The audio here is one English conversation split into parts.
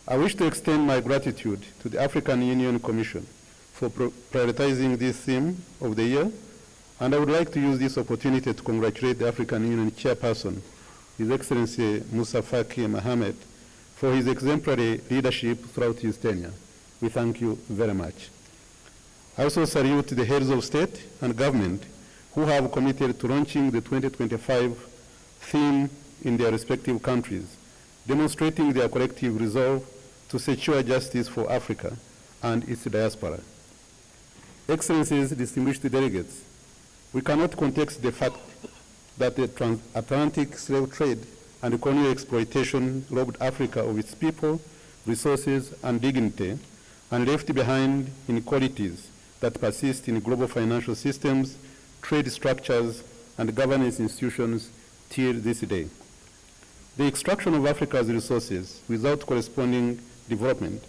I wish to extend my gratitude to the African Union Commission for prioritizing this theme of the year, and I would like to use this opportunity to congratulate the African Union Chairperson, His Excellency Musa Faki Mohamed, for his exemplary leadership throughout his tenure. We thank you very much. I also salute the heads of state and government who have committed to launching the 2025 theme in their respective countries, demonstrating their collective resolve to secure justice for Africa and its diaspora. Excellencies, distinguished delegates, we cannot contest the fact that the transatlantic slave trade and colonial exploitation robbed Africa of its people, resources, and dignity, and left behind inequalities that persist in global financial systems, trade structures, and governance institutions till this day. The extraction of Africa's resources without corresponding development,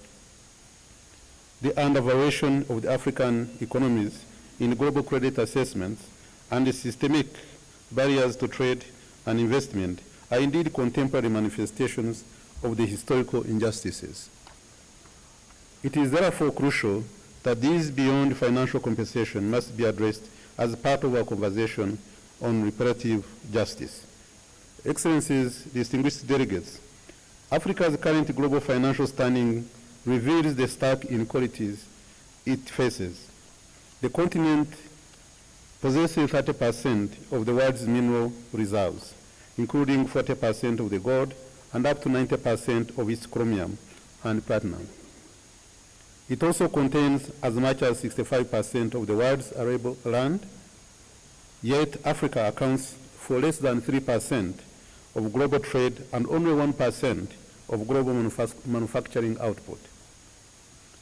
the undervaluation of the African economies in global credit assessments, and the systemic barriers to trade and investment are indeed contemporary manifestations of the historical injustices. It is therefore crucial that these beyond financial compensation must be addressed as part of our conversation on reparative justice. Excellencies, distinguished delegates, Africa's current global financial standing reveals the stark inequalities it faces. The continent possesses 30% of the world's mineral reserves, including 40% of the gold and up to 90% of its chromium and platinum. It also contains as much as 65% of the world's arable land, yet Africa accounts for less than 3% of global trade and only 1% of global manufacturing output.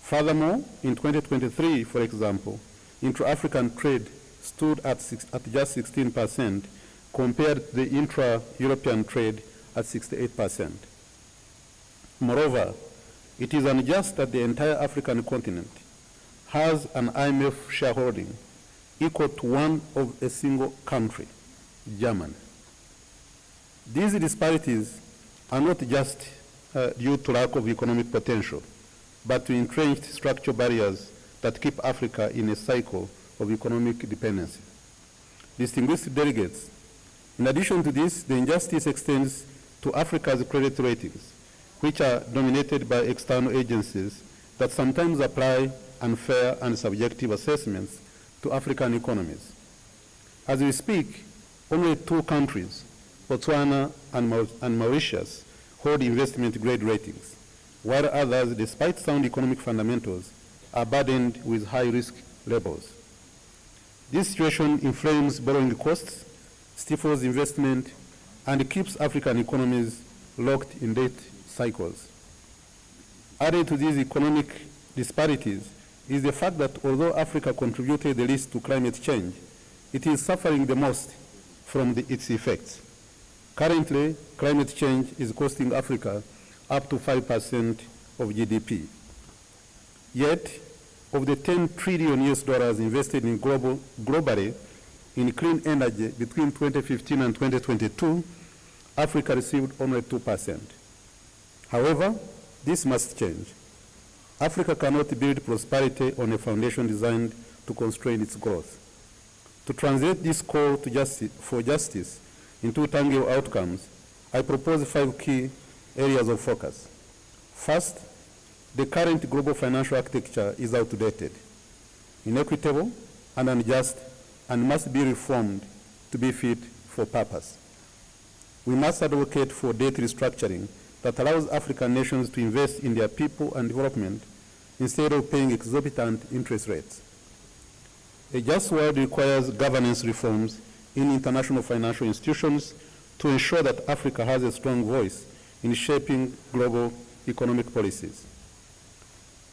Furthermore, in 2023, for example, intra-African trade stood at just 16% compared to the intra-European trade at 68%. Moreover, it is unjust that the entire African continent has an IMF shareholding equal to one of a single country, Germany. These disparities are not just due to lack of economic potential, but to entrenched structural barriers that keep Africa in a cycle of economic dependency. Distinguished delegates, in addition to this, the injustice extends to Africa's credit ratings, which are dominated by external agencies that sometimes apply unfair and subjective assessments to African economies. As we speak, only 2 countries, Botswana and Mauritius, hold investment-grade ratings, while others, despite sound economic fundamentals, are burdened with high-risk levels. This situation inflames borrowing costs, stifles investment, and keeps African economies locked in debt cycles. Added to these economic disparities is the fact that although Africa contributed the least to climate change, it is suffering the most from its effects. Currently, climate change is costing Africa up to 5% of GDP. Yet, of the $10 trillion invested in globally in clean energy between 2015 and 2022, Africa received only 2%. However, this must change. Africa cannot build prosperity on a foundation designed to constrain its growth. To translate this call for justice into tangible outcomes, I propose 5 key areas of focus. First, the current global financial architecture is outdated, inequitable, and unjust, and must be reformed to be fit for purpose. We must advocate for debt restructuring that allows African nations to invest in their people and development instead of paying exorbitant interest rates. A just world requires governance reforms in international financial institutions to ensure that Africa has a strong voice in shaping global economic policies.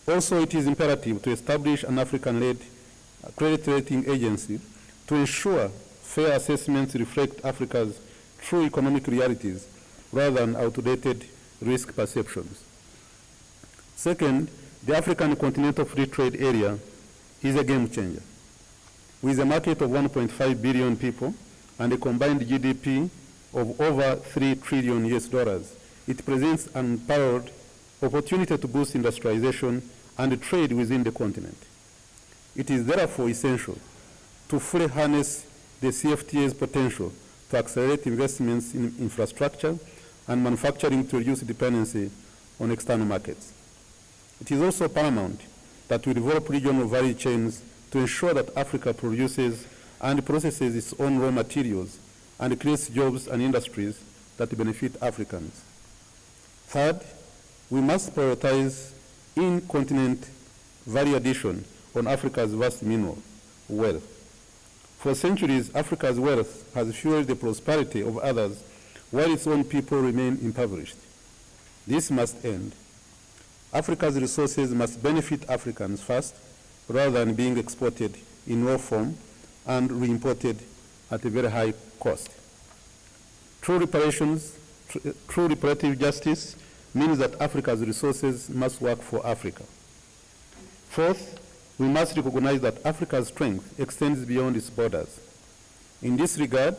Also, it is imperative to establish an African-led credit rating agency to ensure fair assessments reflect Africa's true economic realities rather than outdated risk perceptions. Second, the African Continental Free Trade Area is a game changer. With a market of 1.5 billion people and a combined GDP of over $3 trillion, it presents unparalleled opportunity to boost industrialization and trade within the continent. It is therefore essential to fully harness the CFTA's potential to accelerate investments in infrastructure and manufacturing to reduce dependency on external markets. It is also paramount that we develop regional value chains to ensure that Africa produces and processes its own raw materials and creates jobs and industries that benefit Africans. Third, we must prioritize in-continent value addition on Africa's vast mineral wealth. For centuries, Africa's wealth has fueled the prosperity of others while its own people remain impoverished. This must end. Africa's resources must benefit Africans first, rather than being exported in raw form and re-imported at a very high cost. True reparative justice means that Africa's resources must work for Africa. Fourth, we must recognize that Africa's strength extends beyond its borders. In this regard,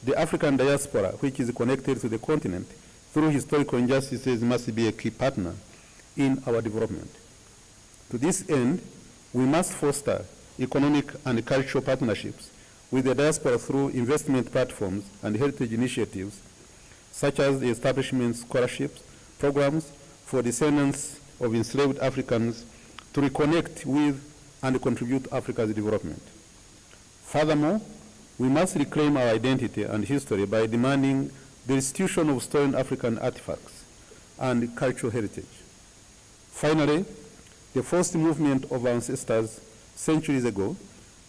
the African diaspora, which is connected to the continent through historical injustices, must be a key partner in our development. To this end, we must foster economic and cultural partnerships with the diaspora through investment platforms and heritage initiatives, such as the establishment of scholarships programs for descendants of enslaved Africans to reconnect with and contribute to Africa's development. Furthermore, we must reclaim our identity and history by demanding the restitution of stolen African artifacts and cultural heritage. Finally, the forced movement of our ancestors centuries ago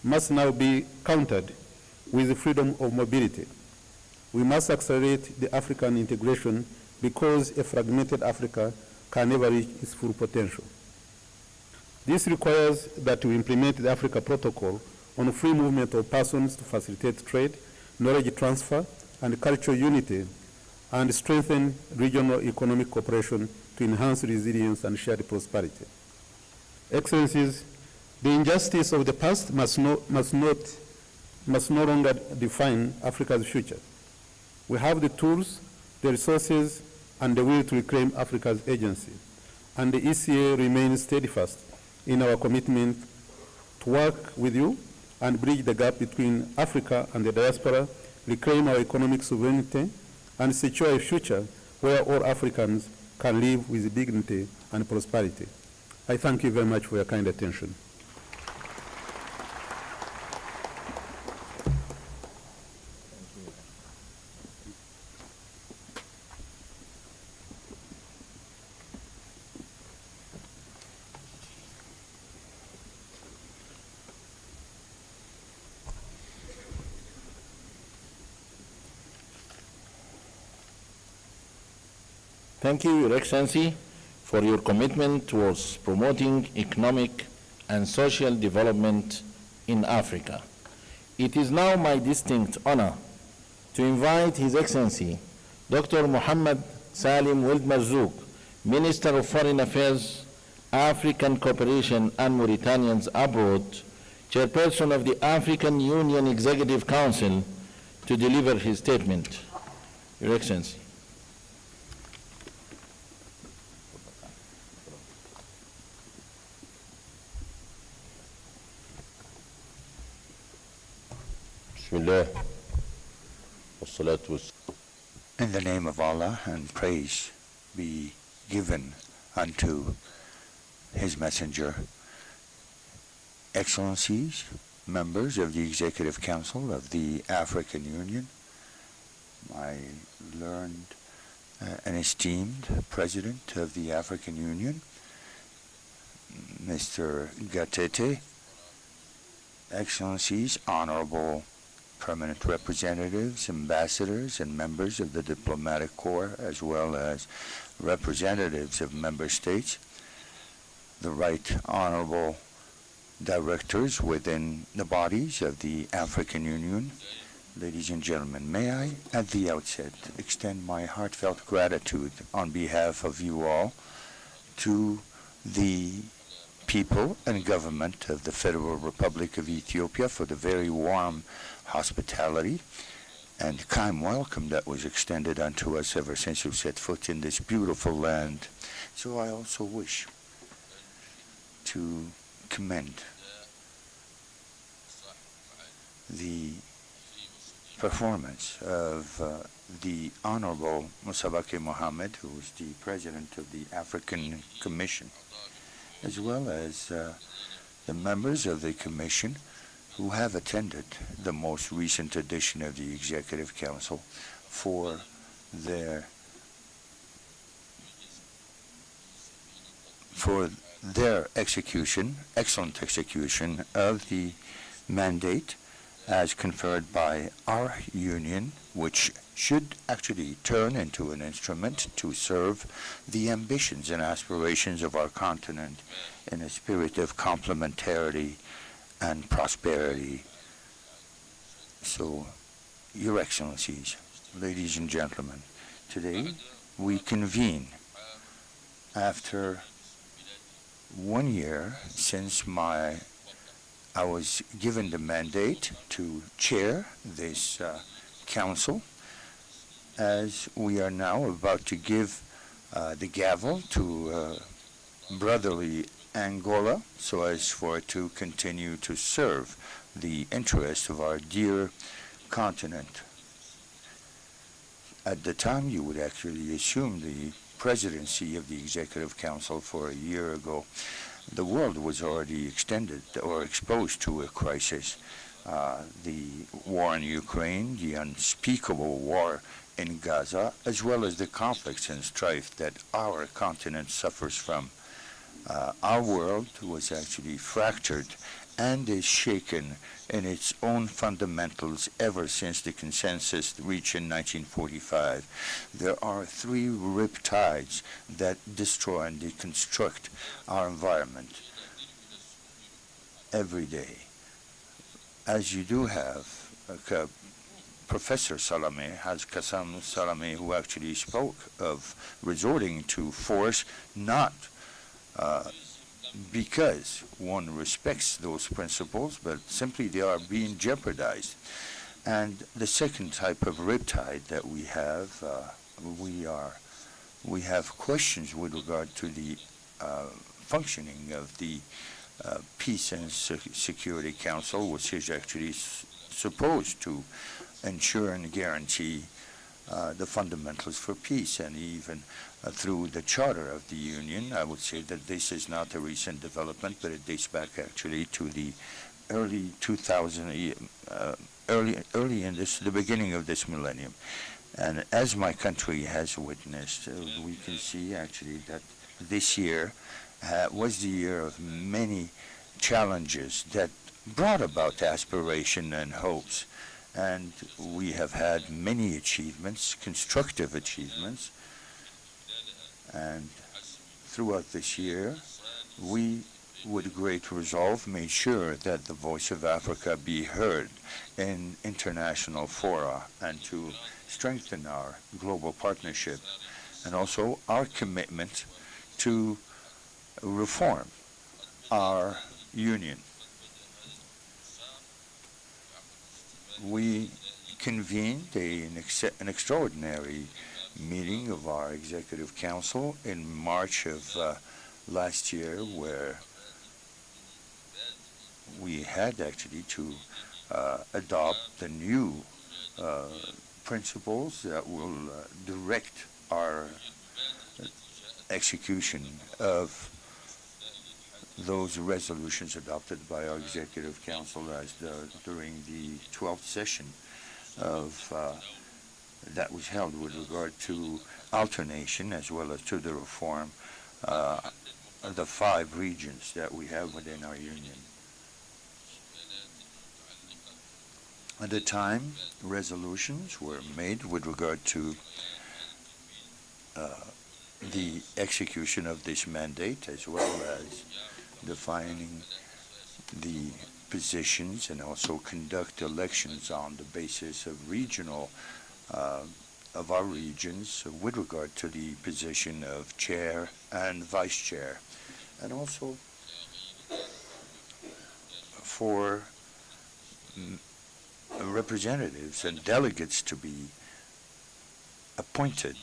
must now be countered with the freedom of mobility. We must accelerate the African integration because a fragmented Africa can never reach its full potential. This requires that we implement the Africa Protocol on free movement of persons to facilitate trade, knowledge transfer, and cultural unity, and strengthen regional economic cooperation to enhance resilience and shared prosperity. Excellencies, the injustice of the past must no longer define Africa's future. We have the tools, the resources, and the will to reclaim Africa's agency, and the ECA remains steadfast in our commitment to work with you and bridge the gap between Africa and the diaspora, reclaim our economic sovereignty, and secure a future where all Africans can live with dignity and prosperity. I thank you very much for your kind attention. Thank you, Your Excellency, for your commitment towards promoting economic and social development in Africa. It is now my distinct honor to invite His Excellency, Dr. Mohammed Salim Weld Marzouk, Minister of Foreign Affairs, African Cooperation and Mauritanians Abroad, Chairperson of the African Union Executive Council, to deliver his statement. Your Excellency. In the name of Allah, and praise be given unto His Messenger. Excellencies, members of the Executive Council of the African Union, my learned and esteemed President of the African Union, Mr. Gatete, Excellencies, Honorable Permanent Representatives, Ambassadors, and members of the Diplomatic Corps, as well as representatives of member states, the Right Honorable Directors within the bodies of the African Union, ladies and gentlemen, may I, at the outset, extend my heartfelt gratitude on behalf of you all to the people and government of the Federal Republic of Ethiopia for the very warm hospitality and kind welcome that was extended unto us ever since we set foot in this beautiful land. So I also wish to commend the performance of the Honorable Musabake Mohammed, who is the President of the African Commission, as well as the members of the Commission who have attended the most recent edition of the Executive Council for their excellent execution of the mandate as conferred by our union, which should actually turn into an instrument to serve the ambitions and aspirations of our continent in a spirit of complementarity and prosperity. So, Your Excellencies, ladies and gentlemen, today we convene after 1 year since I was given the mandate to chair this council, as we are now about to give the gavel to brotherly Angola, so as for it to continue to serve the interests of our dear continent. At the time you would actually assume the presidency of the Executive Council for a year ago, the world was already extended or exposed to a crisis. The war in Ukraine, the unspeakable war in Gaza, as well as the conflicts and strife that our continent suffers from. Our world was actually fractured and is shaken in its own fundamentals ever since the consensus reached in 1945. There are 3 riptides that destroy and deconstruct our environment every day. As you do have Professor Salameh, Qassam Salameh, who actually spoke of resorting to force, not because one respects those principles, but simply they are being jeopardized. And the second type of riptide that we have, we have questions with regard to the functioning of the Peace and Security Council, which is actually supposed to ensure and guarantee the fundamentals for peace, and even through the charter of the Union. I would say that this is not a recent development, but it dates back actually to the early 2000, early in the beginning of this millennium. And as my country has witnessed, we can see actually that this year was the year of many challenges that brought about aspiration and hopes. And we have had many achievements, constructive achievements. And throughout this year, we, with great resolve, made sure that the voice of Africa be heard in international fora, and to strengthen our global partnership, and also our commitment to reform our union. We convened an extraordinary meeting of our Executive Council in March of last year, where we had actually to adopt the new principles that will direct our execution of those resolutions adopted by our Executive Council during the 12th session of that was held with regard to alternation, as well as to the reform of the 5 regions that we have within our union. At the time, resolutions were made with regard to the execution of this mandate, as well as defining the positions, and also conduct elections on the basis of regional of our regions with regard to the position of chair and vice chair, and also for representatives and delegates to be appointed.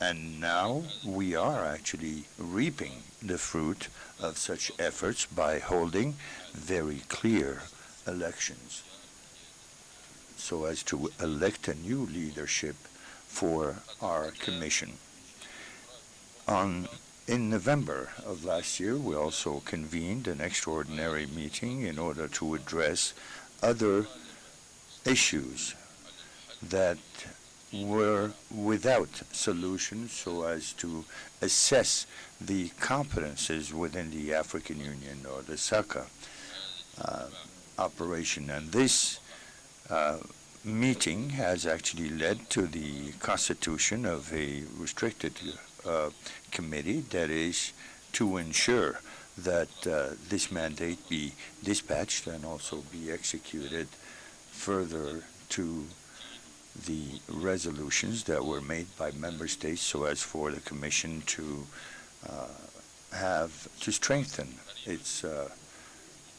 And now we are actually reaping the fruit of such efforts by holding very clear elections so as to elect a new leadership for our commission. In November of last year, we also convened an extraordinary meeting in order to address other issues that were without solutions so as to assess the competences within the African Union or the SACA operation. And this meeting has actually led to the constitution of a restricted committee that is to ensure that this mandate be dispatched and also be executed further to the resolutions that were made by member states so as for the Commission to strengthen its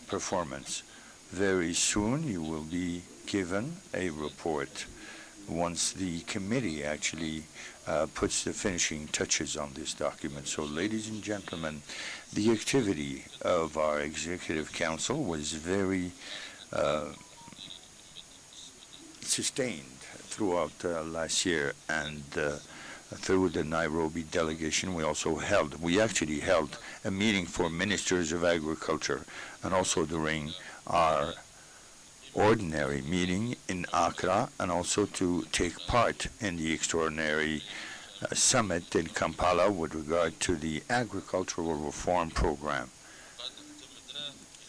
performance. Very soon you will be given a report once the committee actually puts the finishing touches on this document. So, ladies and gentlemen, the activity of our Executive Council was very sustained throughout last year, and through the Nairobi delegation we actually held a meeting for ministers of agriculture, and also during our ordinary meeting in Accra, and also to take part in the extraordinary summit in Kampala with regard to the agricultural reform program.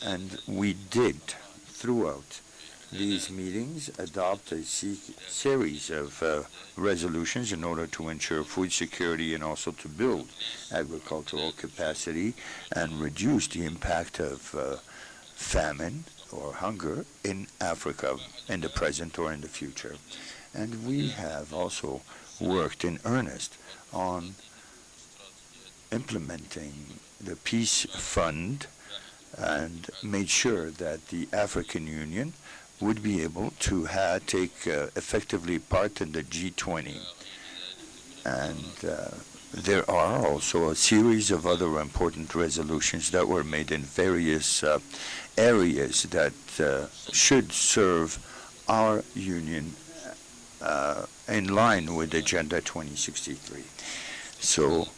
And we did, throughout these meetings, adopt a series of resolutions in order to ensure food security and also to build agricultural capacity and reduce the impact of famine or hunger in Africa in the present or in the future. And we have also worked in earnest on implementing the Peace Fund and made sure that the African Union would be able to take effectively part in the G20. And there are also a series of other important resolutions that were made in various areas that should serve our union in line with Agenda 2063. So,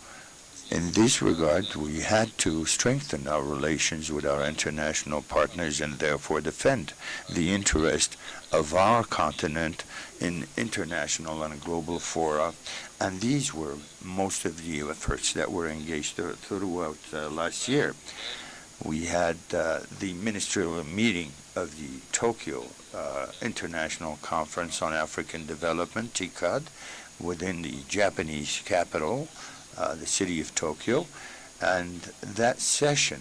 in this regard, we had to strengthen our relations with our international partners and therefore defend the interest of our continent in international and global fora. And these were most of the efforts that were engaged throughout last year. We had the ministerial meeting of the Tokyo International Conference on African Development, TICAD, within the Japanese capital, the city of Tokyo, and that session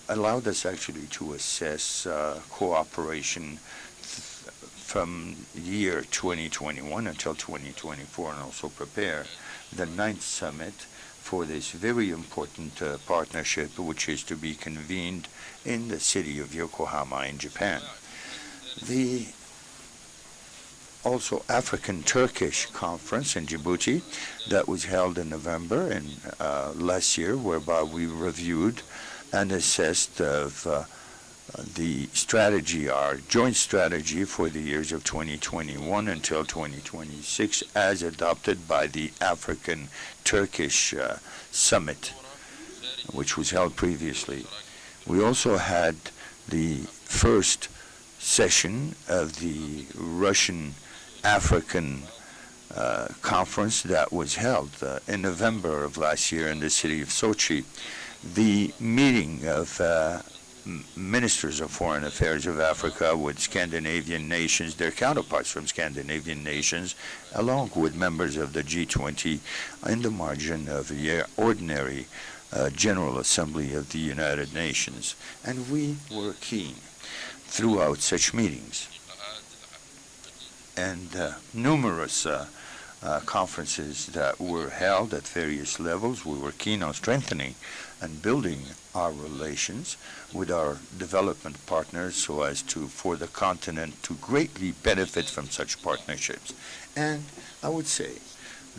allowed us actually to assess cooperation from year 2021 until 2024, and also prepare the 9th summit for this very important partnership, which is to be convened in the city of Yokohama in Japan. The also African-Turkish conference in Djibouti that was held in November last year, whereby we reviewed and assessed of the strategy, our joint strategy for the years of 2021 until 2026, as adopted by the African-Turkish summit, which was held previously. We also had the first session of the Russian-African conference that was held in November of last year in the city of Sochi. The meeting of ministers of foreign affairs of Africa with Scandinavian nations, their counterparts from Scandinavian nations, along with members of the G20 in the margin of the ordinary General Assembly of the United Nations. And we were keen throughout such meetings. And numerous conferences that were held at various levels. We were keen on strengthening and building our relations with our development partners so as to, for the continent to greatly benefit from such partnerships. And I would say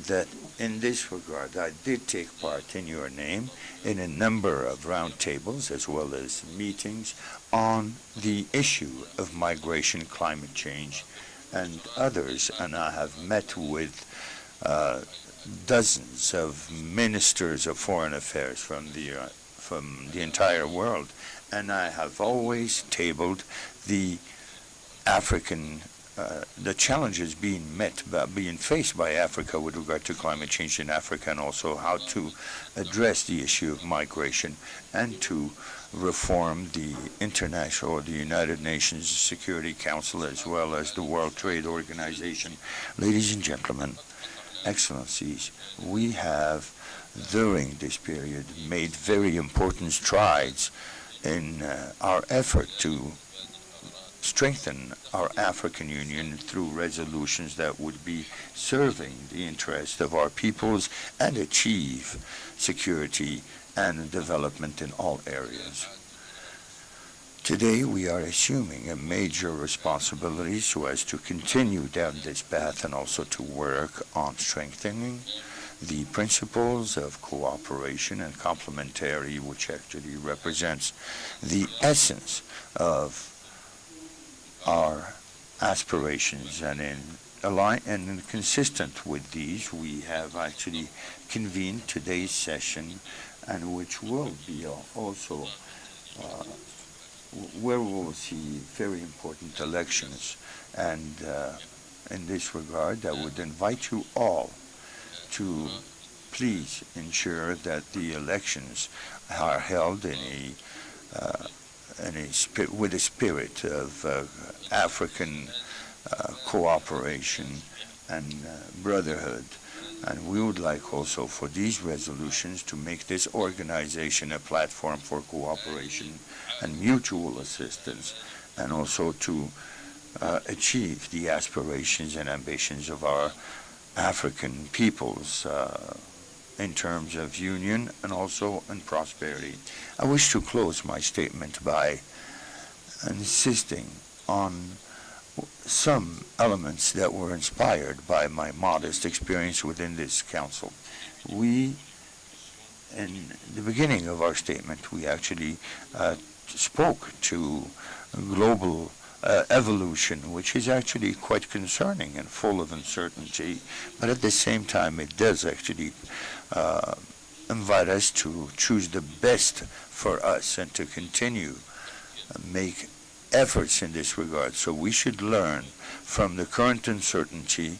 that in this regard, I did take part in your name in a number of roundtables as well as meetings on the issue of migration, climate change, and others, and I have met with dozens of ministers of foreign affairs from the entire world, and I have always tabled the African the challenges being faced by Africa with regard to climate change in Africa, and also how to address the issue of migration and to reform the international or the United Nations Security Council as well as the World Trade Organization. Ladies and gentlemen, Excellencies, we have during this period made very important strides in our effort to strengthen our African Union through resolutions that would be serving the interest of our peoples and achieve security and development in all areas. Today we are assuming a major responsibility so as to continue down this path and also to work on strengthening the principles of cooperation and complementarity, which actually represents the essence of our aspirations, and consistent with these, we have actually convened today's session, and which will be also where we will see very important elections. And in this regard, I would invite you all to please ensure that the elections are held in with a spirit of African cooperation and brotherhood. And we would like also for these resolutions to make this organization a platform for cooperation and mutual assistance, and also to achieve the aspirations and ambitions of our African peoples in terms of union and also in prosperity. I wish to close my statement by insisting on some elements that were inspired by my modest experience within this council. We, in the beginning of our statement, we actually spoke to global evolution, which is actually quite concerning and full of uncertainty, but at the same time it does actually invite us to choose the best for us and to continue make efforts in this regard. So we should learn from the current uncertainty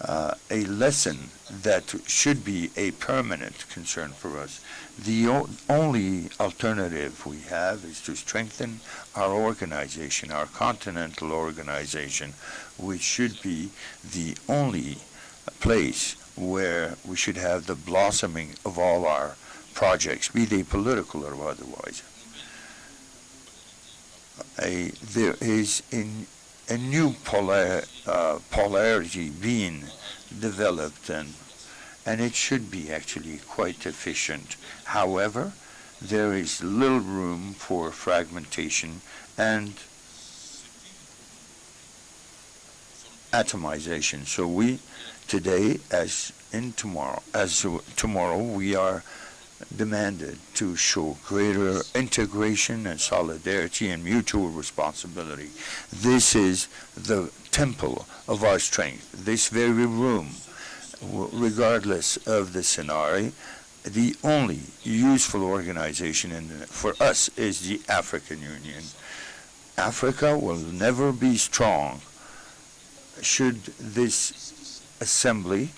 a lesson that should be a permanent concern for us. The only alternative we have is to strengthen our organization, our continental organization, which should be the only place where we should have the blossoming of all our projects, be they political or otherwise. There is a new polarity being developed, and it should be actually quite efficient. However, there is little room for fragmentation and atomization. So we today, as tomorrow, we are demanded to show greater integration and solidarity and mutual responsibility. This is the temple of our strength. This very room, regardless of the scenario, the only useful organization for us is the African Union. Africa will never be strong should this assembly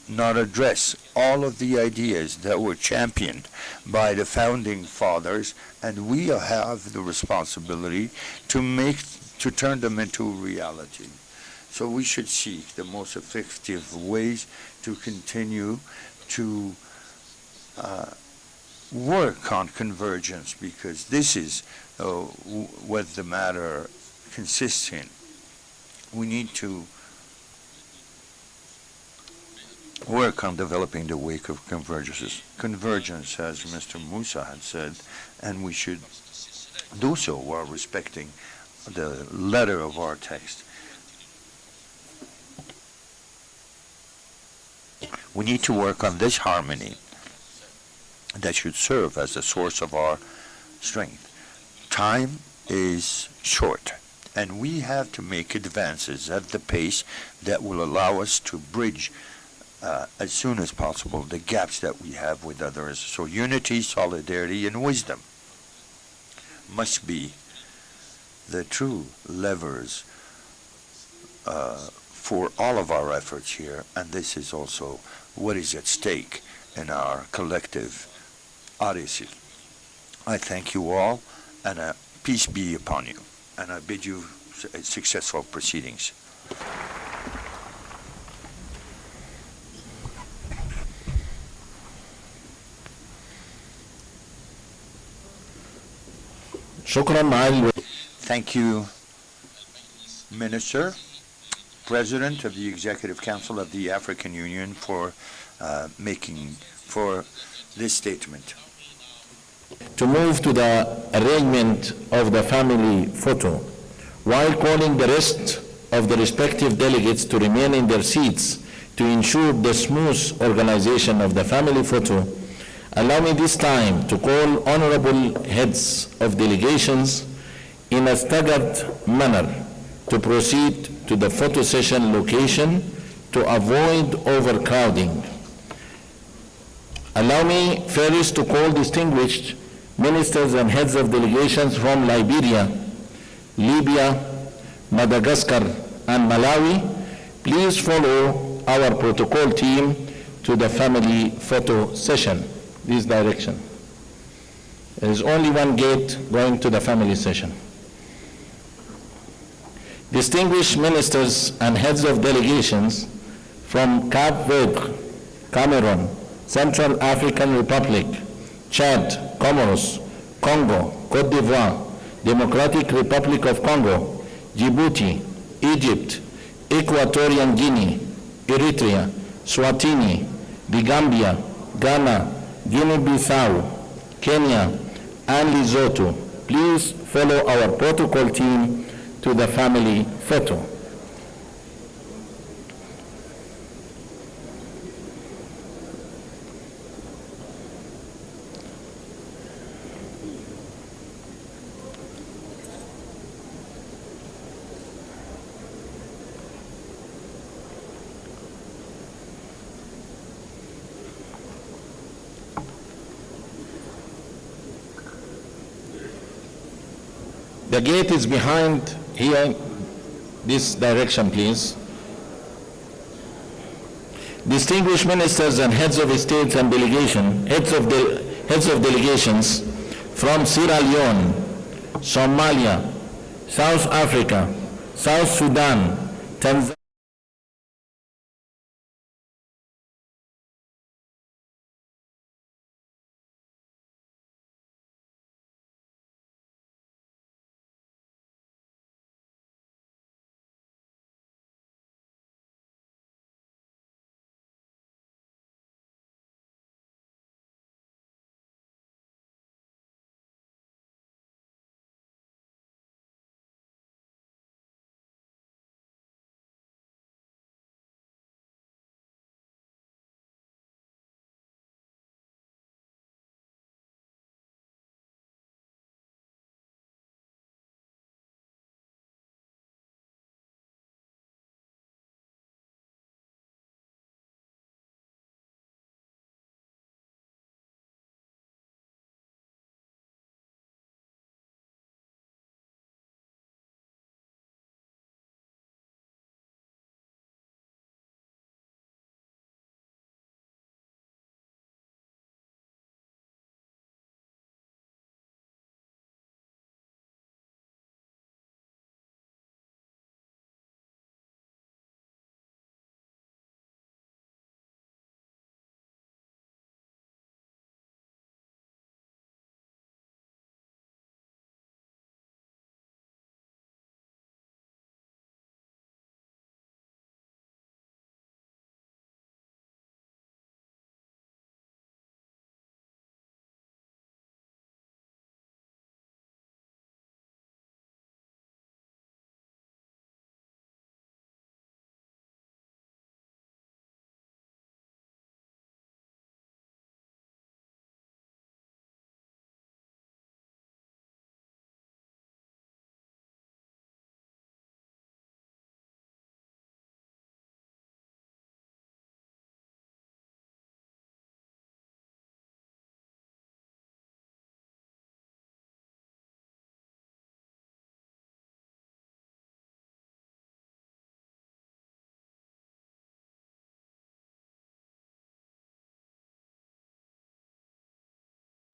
not address all of the ideas that were championed by the founding fathers, and we have the responsibility to turn them into reality. So we should seek the most effective ways to continue to work on convergence, because this is what the matter consists in. We need to work on developing the wake of convergence, as Mr. Musa had said, and we should do so while respecting the letter of our text. We need to work on this harmony that should serve as a source of our strength. Time is short, and we have to make advances at the pace that will allow us to bridge as soon as possible the gaps that we have with others. So unity, solidarity, and wisdom must be the true levers for all of our efforts here, and this is also what is at stake in our collective odyssey. I thank you all, and peace be upon you, and I bid you successful proceedings. شكرا معالي. Thank you, Minister, President of the Executive Council of the African Union, for this statement. To move to the arrangement of the family photo, while calling the rest of the respective delegates to remain in their seats to ensure the smooth organization of the family photo, allow me this time to call honorable heads of delegations in a staggered manner to proceed to the photo session location to avoid overcrowding. Allow me first to call distinguished ministers and heads of delegations from Liberia, Libya, Madagascar, and Malawi. Please follow our protocol team to the family photo session. This direction. There is only one gate going to the family session. Distinguished ministers and heads of delegations from Cape Verde, Cameroon, Central African Republic, Chad, Comoros, Congo, Cote d'Ivoire, Democratic Republic of Congo, Djibouti, Egypt, Equatorial Guinea, Eritrea, Swatini, The Gambia, Ghana, Guinea-Bissau, Kenya, and Lesotho. Please follow our protocol team to the family photo. The gate is behind here, this direction, please. Distinguished ministers and heads of states and delegation, heads of delegations from Sierra Leone, Somalia, South Africa, South Sudan, Tanzania,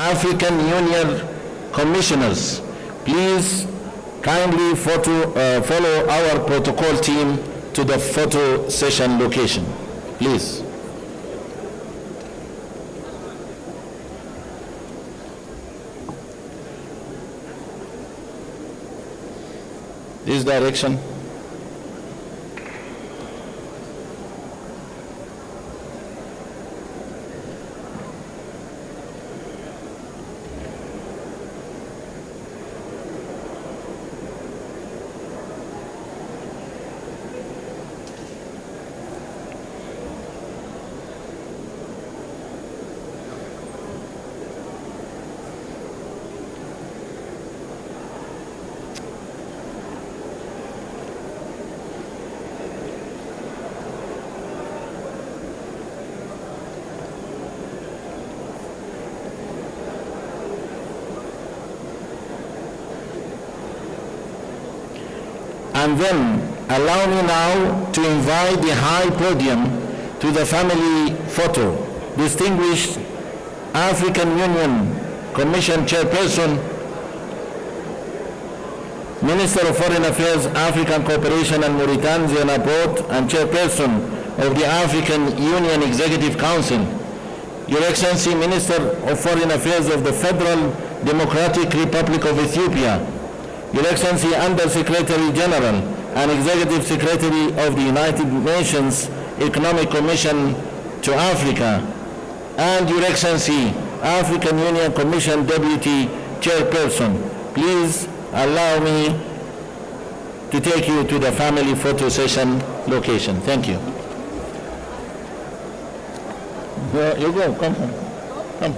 African Union commissioners, please kindly follow our protocol team to the photo session location, please. This direction. And then allow me now to invite the high podium to the family photo. Distinguished African Union Commission Chairperson, Minister of Foreign Affairs, African Cooperation and Mauritania Abroad, and Chairperson of the African Union Executive Council, Your Excellency Minister of Foreign Affairs of the Federal Democratic Republic of Ethiopia, Your Excellency Under-Secretary General and Executive Secretary of the United Nations Economic Commission to Africa, and Your Excellency African Union Commission Deputy Chairperson, please allow me to take you to the family photo session location. Thank you. You go, come.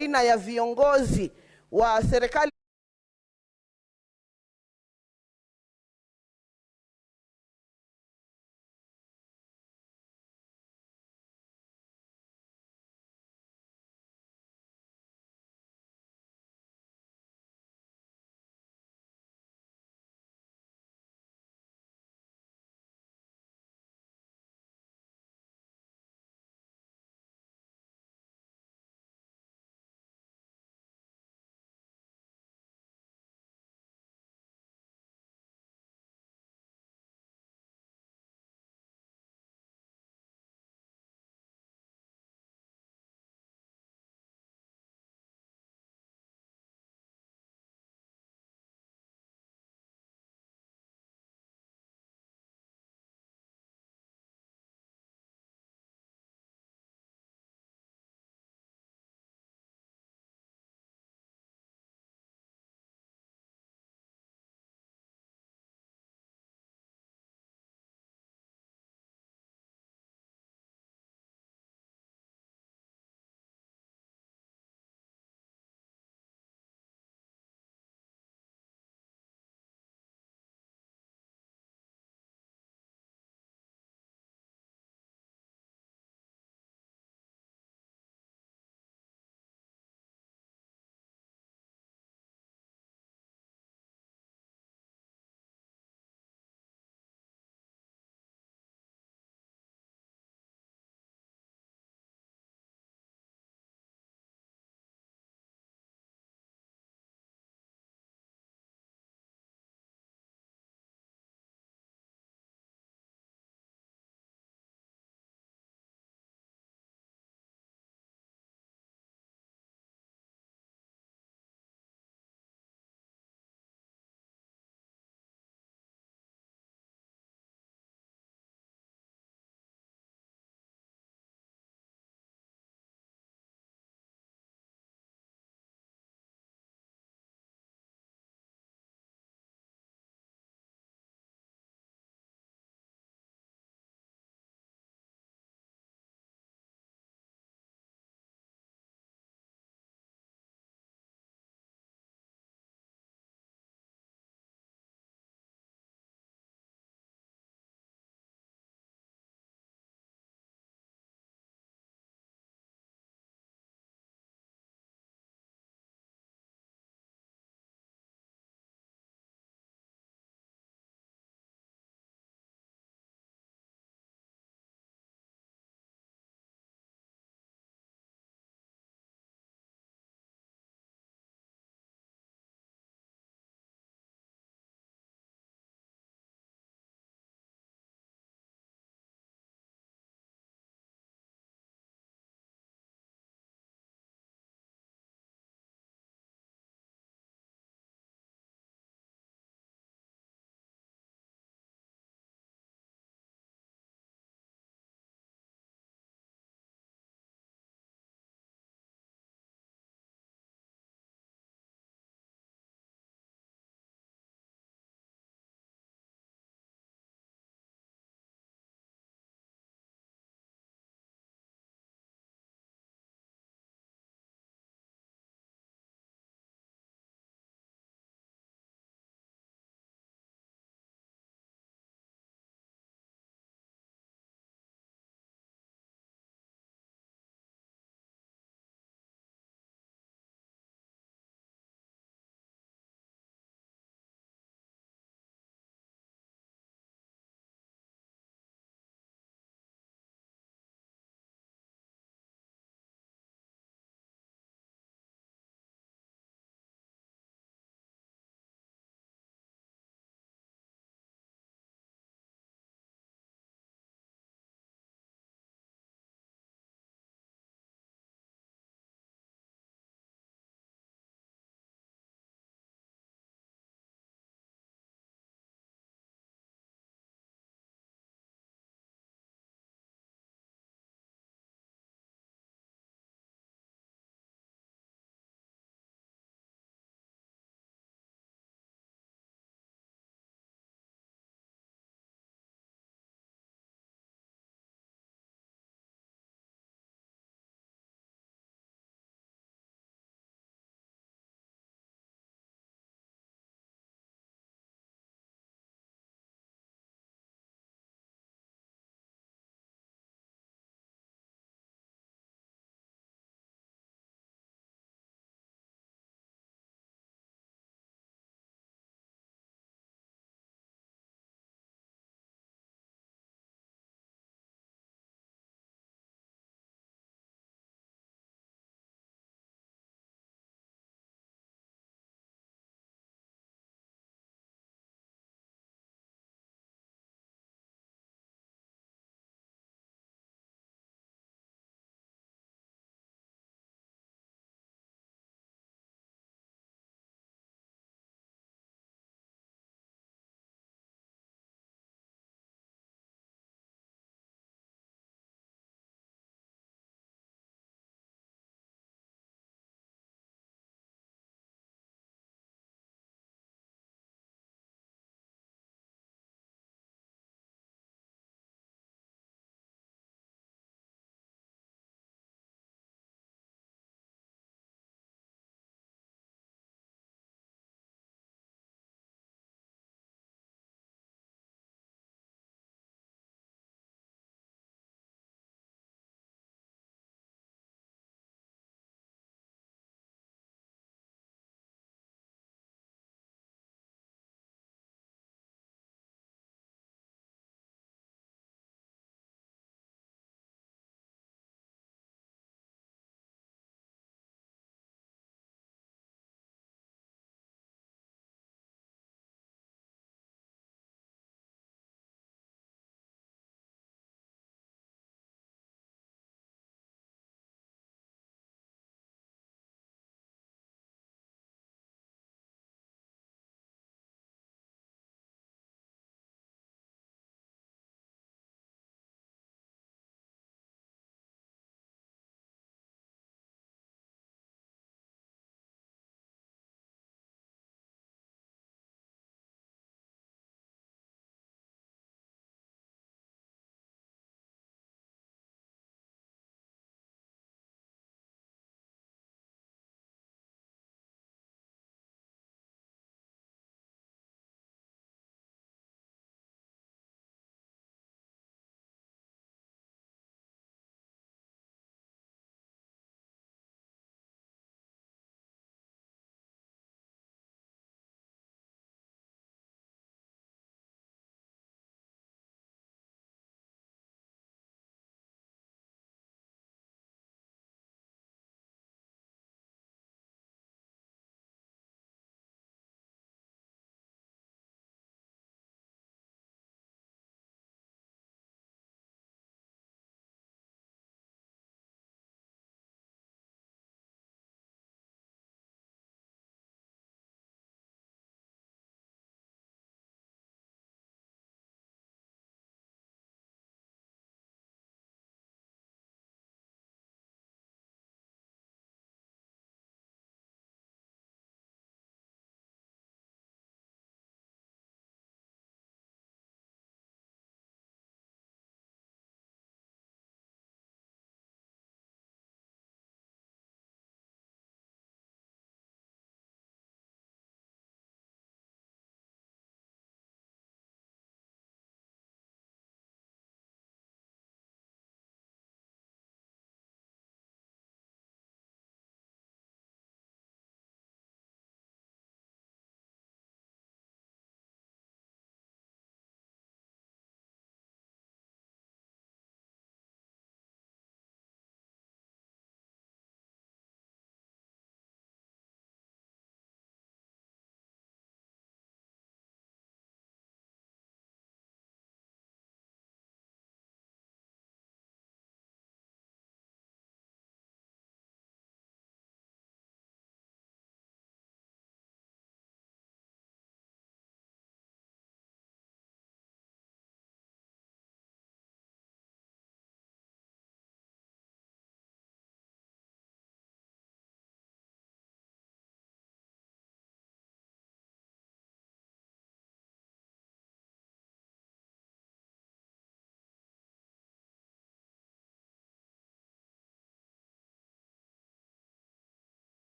aina ya viongozi wa serikali